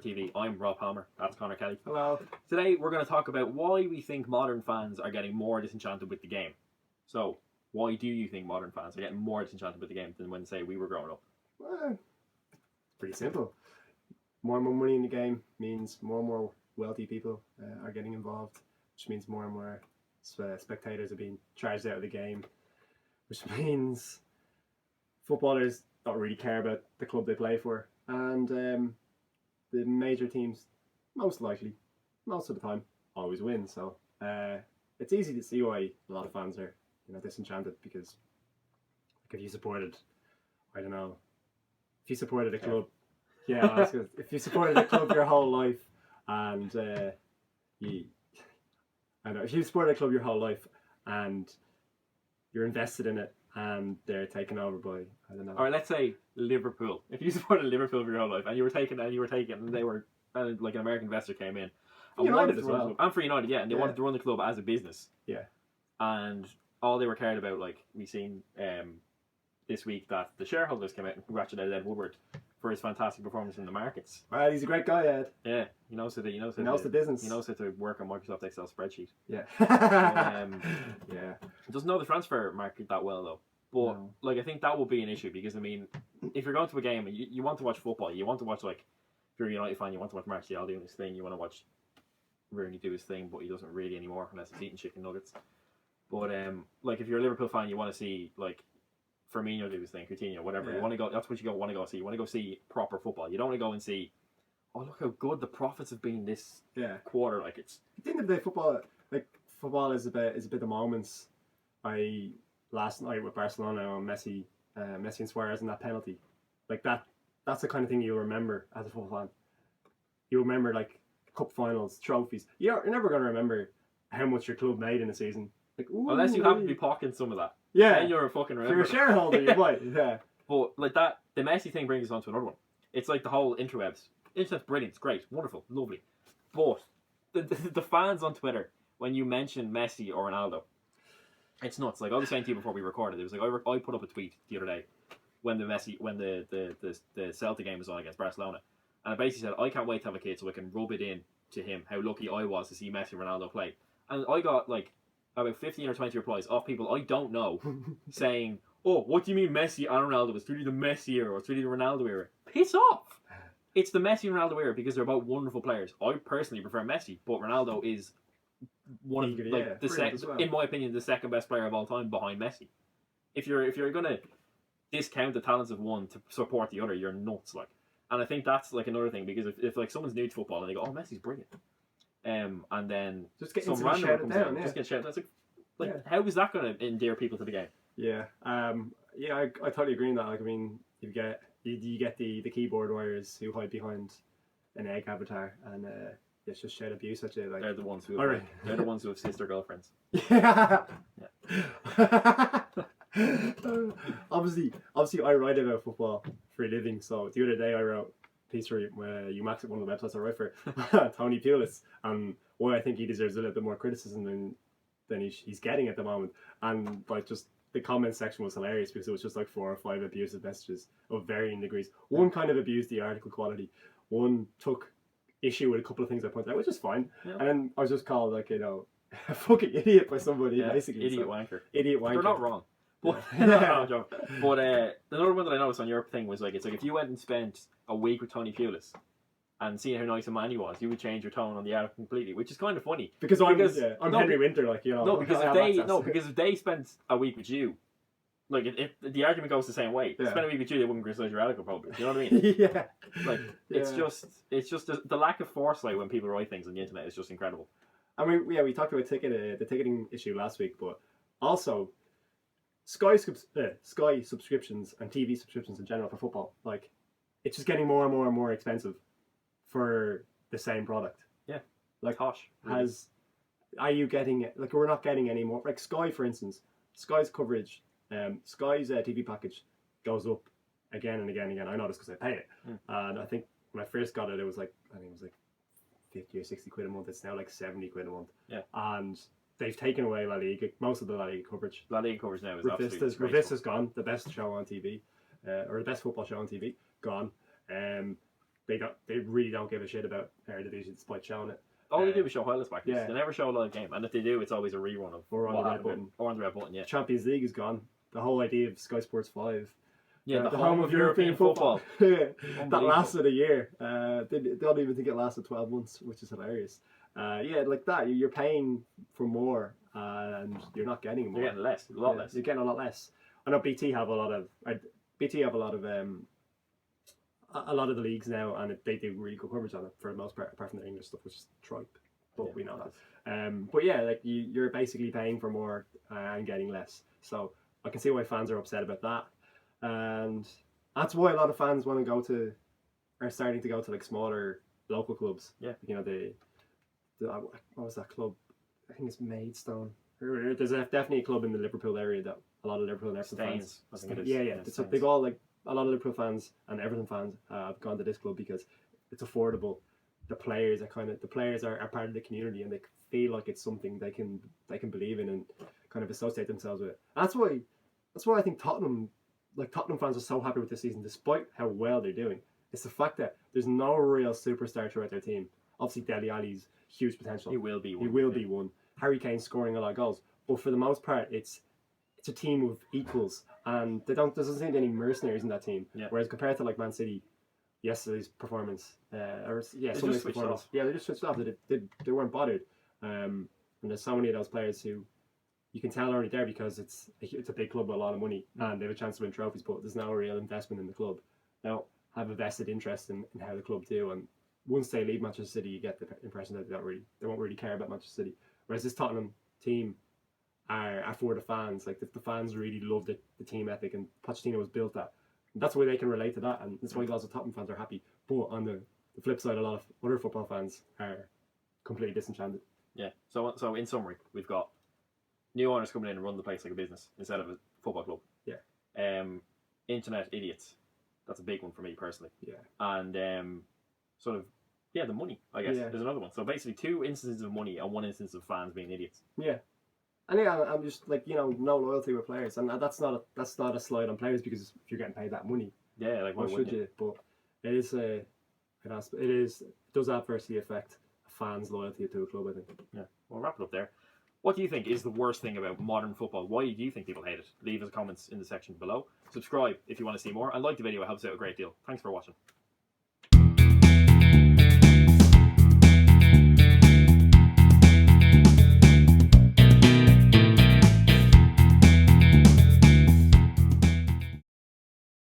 TV. I'm Rob Palmer. That's Conor Kelly. Hello. Today we're going to talk about why we think modern fans are getting more disenchanted with the game. So, why do you think modern fans are getting more disenchanted with the game than when, say, we were growing up? Well, pretty simple. More and more money in the game means more and more wealthy people are getting involved, which means more and more spectators are being charged out of the game, which means footballers don't really care about the club they play for, and the major teams most of the time always win. So it's easy to see why a lot of fans are disenchanted, because if you supported, I don't know, if you supported a club, if you supported a club your whole life and if you supported a club your whole life and you're invested in it and they're taken over by, I don't know. Or let's say Liverpool. If you supported Liverpool for your whole life and you were taken and they were like an American investor came in and United as well. And for United, yeah, and they wanted to run the club as a business. Yeah. And all they were cared about, like we seen this week, that the shareholders came out and congratulated Ed Woodward for his fantastic performance in the markets. Well, he's a great guy, Ed. Yeah, he knows the business. He knows how to work on Microsoft Excel spreadsheet. Yeah. Yeah. He doesn't know the transfer market that well though. But like, I think that will be an issue, because I mean, if you're going to a game and you want to watch football, you want to watch, like, if you're a United fan, you want to watch Martial doing his thing, you want to watch Rooney do his thing, but he doesn't really anymore unless he's eating chicken nuggets. But like, if you're a Liverpool fan, you want to see like Firmino do his thing, Coutinho, whatever. Yeah. You want to go. That's what you want to go see. You want to go see proper football. You don't want to go and see, oh, look how good the profits have been this quarter. Like, it's. At the end of the day, football is a bit of moments. Last night with Barcelona on Messi and Suarez and that penalty, like that's the kind of thing you'll remember as a football fan. You'll remember like cup finals, trophies. You're never going to remember how much your club made in a season. Like, unless you happen to be pocketing some of that. Yeah. Then you're a fucking remember. If you're a shareholder, you might. Yeah. But like that, the Messi thing brings us on to another one. It's like the whole interwebs. Internet's brilliant. It's great. Wonderful. Lovely. But the fans on Twitter, when you mention Messi or Ronaldo, it's nuts. Like I was saying to you before we recorded, it was like I put up a tweet the other day when the Celtic game was on against Barcelona, and I basically said I can't wait to have a kid so I can rub it in to him how lucky I was to see Messi and Ronaldo play. And I got like about 15 or 20 replies off people I don't know saying, "Oh, what do you mean Messi and Ronaldo? It's really the Messi era or it's really the Ronaldo era." Piss off! It's the Messi and Ronaldo era because they're both wonderful players. I personally prefer Messi, but Ronaldo is one of in my opinion, the second best player of all time behind Messi. If you're gonna discount the talents of one to support the other, you're nuts. Like, and I think that's like another thing, because if like someone's new to football and they go, "Oh, Messi's brilliant," and then just get some random comes down, just get shouted. That's like how is that going to endear people to the game? Yeah, I totally agree on that. Like, I mean, you get the keyboard warriors who hide behind an egg avatar and it's just shout abuse at you. Like, they're the ones who have sister girlfriends. Yeah. Obviously, I write about football for a living. So the other day I wrote a piece for UMax at one of the websites I write for, Tony Pulis, and why I think he deserves a little bit more criticism than he's getting at the moment. And like, just the comment section was hilarious because it was just like 4 or 5 abusive messages of varying degrees. One kind of abused the article quality. One took issue with a couple of things I pointed out, which is fine. Yeah. And then I was just called like, a fucking idiot by somebody, basically. Idiot wanker. They're not wrong. But another one that I noticed on your thing was like, it's like if you went and spent a week with Tony Pulis and seeing how nice a man he was, you would change your tone on the article completely, which is kind of funny. Because I'm Henry Winter, like, you know. Because if they spent a week with you, like if the argument goes the same way, spend a week with you, they wouldn't criticize your article probably. You know what I mean? Yeah. Like, it's just the lack of foresight when people write things on the internet is just incredible. I mean, we talked about the ticketing issue last week, but also Sky subscriptions and TV subscriptions in general for football, like, it's just getting more and more and more expensive for the same product. Yeah. Like, Tosh. Really. Are you getting it? Like, we're not getting any more. Like Sky, for instance, Sky's coverage, Sky's TV package goes up again and again and again. I know this because I pay it. And I think when I first got it, it was like 50 or 60 quid a month. It's now like 70 quid a month. Yeah. And they've taken away La Liga, most of the La Liga coverage. La Liga coverage now is absolutely Revista's gone, the best show on TV, or the best football show on TV, gone. they really don't give a shit about Eredivisie despite showing it. All they do is show highlights back. Yeah. They never show a live game, and if they do, it's always a rerun of Or on what the red happened. button. Or on the red button, yeah. Champions League is gone. The whole idea of Sky Sports 5. Yeah, the home of European football. That Unbelievable. lasted a year. They don't even think it lasted 12 months, which is hilarious. Yeah, like that. You're paying for more, and you're not getting more. You're getting less, a lot less. You're getting a lot less. I know BT have a lot of a lot of the leagues now, and they do really good coverage on it for the most part, apart from the English stuff, which is tripe. But Yeah, we know that. But yeah, like you're basically paying for more and getting less. So I can see why fans are upset about that, and that's why a lot of fans are starting to go to like smaller local clubs. Yeah. You know what was that club? I think it's Maidstone. There's definitely a club in the Liverpool area that a lot of Liverpool and Everton fans. I think it is. Yeah. So they've all like a lot of Liverpool fans and Everton fans have gone to this club because it's affordable. The players are part of the community, and they feel like it's something they can believe in and kind of associate themselves with. And that's why I think Tottenham fans are so happy with this season, despite how well they're doing. It's the fact that there's no real superstar throughout their team. Obviously, Dele Alli's huge potential. He will be one. He will be one. Harry Kane scoring a lot of goals, but for the most part, it's a team of equals, and there doesn't seem to be any mercenaries in that team. Yeah. Whereas compared to like Man City, yesterday's performance, just Sunday's switched performance, off. yeah, they just switched off. They weren't bothered, and there's so many of those players who you can tell are only there because it's a big club with a lot of money and they have a chance to win trophies, but there's no real investment in the club. They don't have a vested interest in how the club do, and once they leave Manchester City, you get the impression that they won't really care about Manchester City. Whereas this Tottenham team are for the fans. Like the fans really love the team ethic, and Pochettino was built that. And that's why they can relate to that, and that's why lots of Tottenham fans are happy. But on the flip side, a lot of other football fans are completely disenchanted. Yeah. So in summary, we've got new owners coming in and run the place like a business instead of a football club. Yeah. Internet idiots. That's a big one for me personally. Yeah. And sort of the money, I guess. Yeah. There's another one. So basically 2 instances of money and 1 instance of fans being idiots. Yeah. And yeah, I'm just like, no loyalty with players, and that's not a slide on players, because if you're getting paid that money, Yeah, like why should you? But it does adversely affect a fan's loyalty to a club, I think. Yeah. We'll wrap it up there. What do you think is the worst thing about modern football? Why do you think people hate it? Leave us comments in the section below. Subscribe if you want to see more, and like the video. It helps out a great deal. Thanks for watching.